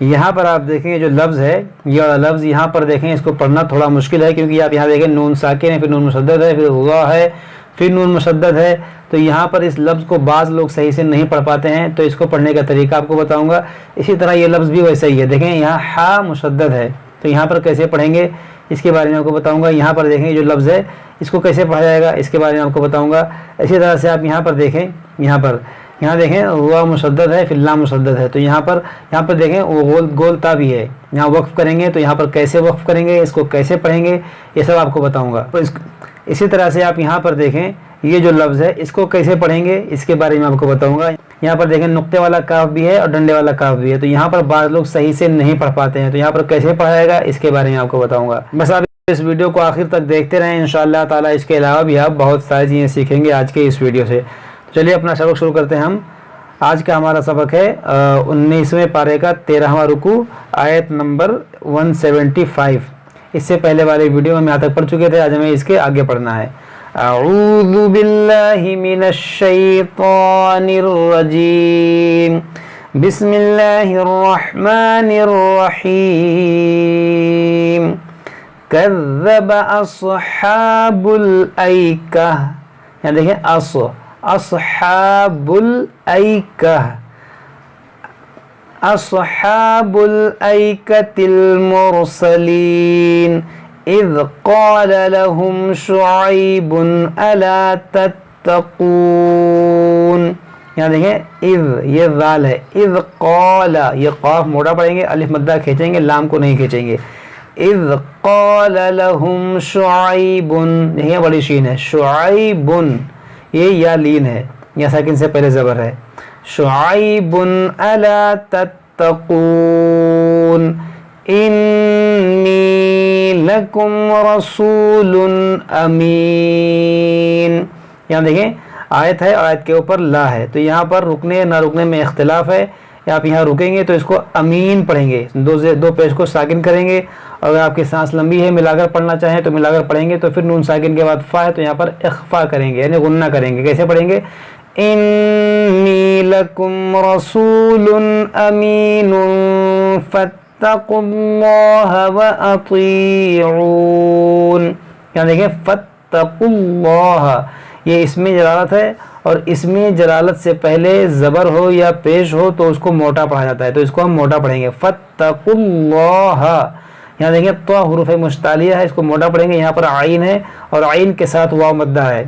یہاں پر آپ دیکھیں جو لفظ ہے، یہ والا لفظ یہاں پر دیکھیں، اس کو پڑھنا تھوڑا مشکل ہے کیونکہ آپ یہاں دیکھیں نون ساکن ہے، پھر نون مشدد ہے، پھر ہوا ہے، پھر نون مشدد ہے. تو یہاں پر اس لفظ کو بعض لوگ صحیح سے نہیں پڑھ پاتے ہیں، تو اس کو پڑھنے کا طریقہ آپ کو بتاؤں گا. اسی طرح یہ لفظ بھی ویسا ہی ہے. دیکھیں یہاں ہا مشدد ہے، تو یہاں پر کیسے پڑھیں گے اس کے بارے میں آپ کو بتاؤں گا. یہاں پر دیکھیں جو لفظ ہے اس کو کیسے پڑھا جائے گا اس کے بارے میں آپ کو بتاؤں گا. اسی طرح سے آپ یہاں پر دیکھیں، یہاں دیکھیں ہوا مشدد ہے، پھر لام مشدد ہے. تو یہاں پر دیکھیں وہ گول تا بھی ہے. یہاں وقف کریں گے تو یہاں پر کیسے وقف کریں گے، اس کو کیسے پڑھیں گے، یہ سب آپ کو بتاؤں گا. اسی طرح سے آپ یہاں پر دیکھیں یہ جو لفظ ہے اس کو کیسے پڑھیں گے اس کے بارے میں آپ کو بتاؤں گا. یہاں پر دیکھیں نقطے والا کاف بھی ہے اور ڈنڈے والا کاف بھی ہے. تو یہاں پر بعض لوگ صحیح سے نہیں پڑھ پاتے ہیں، تو یہاں پر کیسے پڑھا جائے گا اس کے بارے میں آپ کو بتاؤں گا. بس آپ اس ویڈیو کو آخر تک دیکھتے رہیں، انشاءاللہ تعالی اس کے علاوہ بھی آپ بہت ساری چیزیں سیکھیں گے آج کے اس ویڈیو سے. چلیے اپنا سبق شروع کرتے ہیں. ہم آج کا ہمارا سبق ہے 19ویں پارے کا 13واں رکوع آیت نمبر 175. اس سے پہلے والے ویڈیو میں یہاں تک پڑھ چکے تھے، آج ہمیں اس کے آگے پڑھنا ہے. اعوذ باللہ من الشیطان الرجیم، بسم اللہ الرحمن الرحیم. کذب اصحاب الایکہ، یہاں دیکھیں اصحاب الایکہ، اصحاب الایکۃ المرسلین اذ قال لهم شعیب الا تتقون. یہاں دیکھیں اذ، یہ ذال ہے، اذ قال، یہ قاف موڑا پڑھیں گے، الف مدہ کھینچیں گے، لام کو نہیں کھینچیں گے. اذ قال لهم شعیب، دیکھیں بڑی شین ہے، شعیب، یہ یا لین ہے، یا ساکن سے پہلے زبر ہے. شعیب الا تتقون انی لکم رسول امین. یہاں دیکھیں آیت ہے، آیت کے اوپر لا ہے، تو یہاں پر رکنے نہ رکنے میں اختلاف ہے. آپ یہاں رکیں گے تو اس کو امین پڑھیں گے، دو پیش کو ساکن کریں گے. اگر آپ کی سانس لمبی ہے ملا کر پڑھنا چاہیں تو ملا کر پڑھیں گے. تو پھر نون ساکن کے بعد فا ہے تو یہاں پر اخفا کریں گے، یعنی غنہ کریں گے. کیسے پڑھیں گے؟ انی لکم رسول امین فاتقوا اللہ واطیعون. یہاں دیکھیں فاتقوا اللہ، یہ اسم جلالت ہے، اور اسم جلالت سے پہلے زبر ہو یا پیش ہو تو اس کو موٹا پڑھا جاتا ہے، تو اس کو ہم موٹا پڑھیں گے فاتقوا اللہ. یہاں دیکھیں تو حروف مستعلیہ ہے، اس کو موٹا پڑھیں گے. یہاں پر عین ہے اور عین کے ساتھ واو مدہ ہے،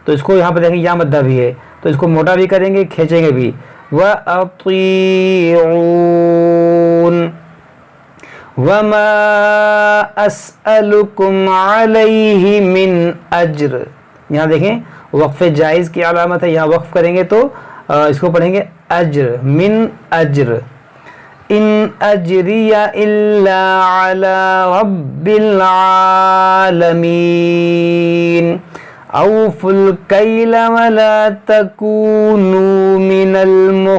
تو اس کو یہاں پر دیکھیں یا مدہ بھی ہے، تو اس کو موٹا بھی کریں گے، کھینچیں گے بھی. وَأَطِيعُونَ وَمَا أَسْأَلُكُمْ عَلَيْهِ مِنْ أَجْرٍ. یہاں دیکھیں وقف جائز کی علامت ہے، یہاں وقف کریں گے تو اس کو پڑھیں گے اجر، من اجر. ان اجری الا علی رب العالمین. اوفوا الکیل ولا تکونوا من المخسرین.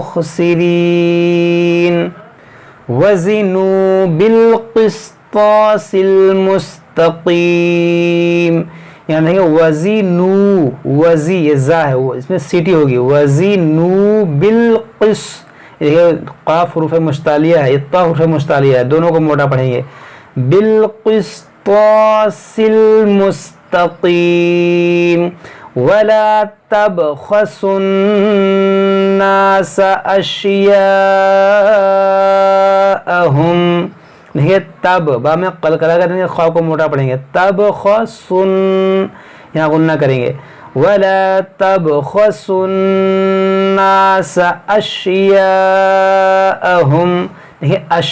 وزنوا بالقسطاس المستقیم. یہاں دیکھیں وزنو، وزی یہ زا ہے، اس میں سیٹی ہوگی. وزنو بالقسط، یہ قاف حروف مستعلیہ ہے، تا حروف مستعلیہ ہے، دونوں کو موٹا پڑھیں گے. بالقسطاس المستقیم. ولا تبخسوا الناس اشیاءهم. دیکھیے تب با میں قلقلہ کریں گے، خواہ کو موٹا پڑھیں گے. تبخسن، یہاں غنہ کریں گے. ولا تبخسوا الناس اشیاءهم. دیکھیے اش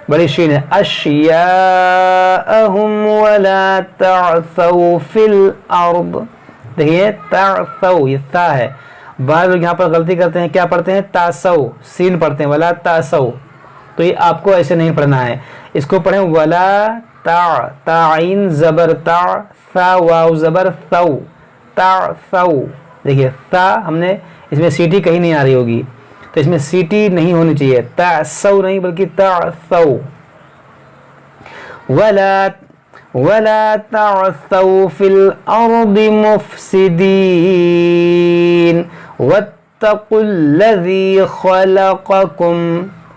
بڑی شین ہے، اشیاءهم. ولا تعثوا فی الارض. دیکھیے تعثوا یہ تا ہے، بعض لوگ یہاں پر غلطی کرتے ہیں، کیا پڑھتے ہیں؟ تاسو، سین پڑھتے ہیں، ولا تاسو. تو یہ آپ کو ایسے نہیں پڑھنا ہے، اس کو پڑھیں ولا تا، تعین زبر تا، ثا واو زبر ثو، تا ثو. دیکھیے تا ہم نے اس میں سیٹی کہیں نہیں آ رہی ہوگی، تو اس میں سیٹی نہیں ہونی چاہیے، تا سو نہیں بلکہ تا ثو. ولا تعثوا فی الارض مفسدین. واتقوا الذی خلقکم.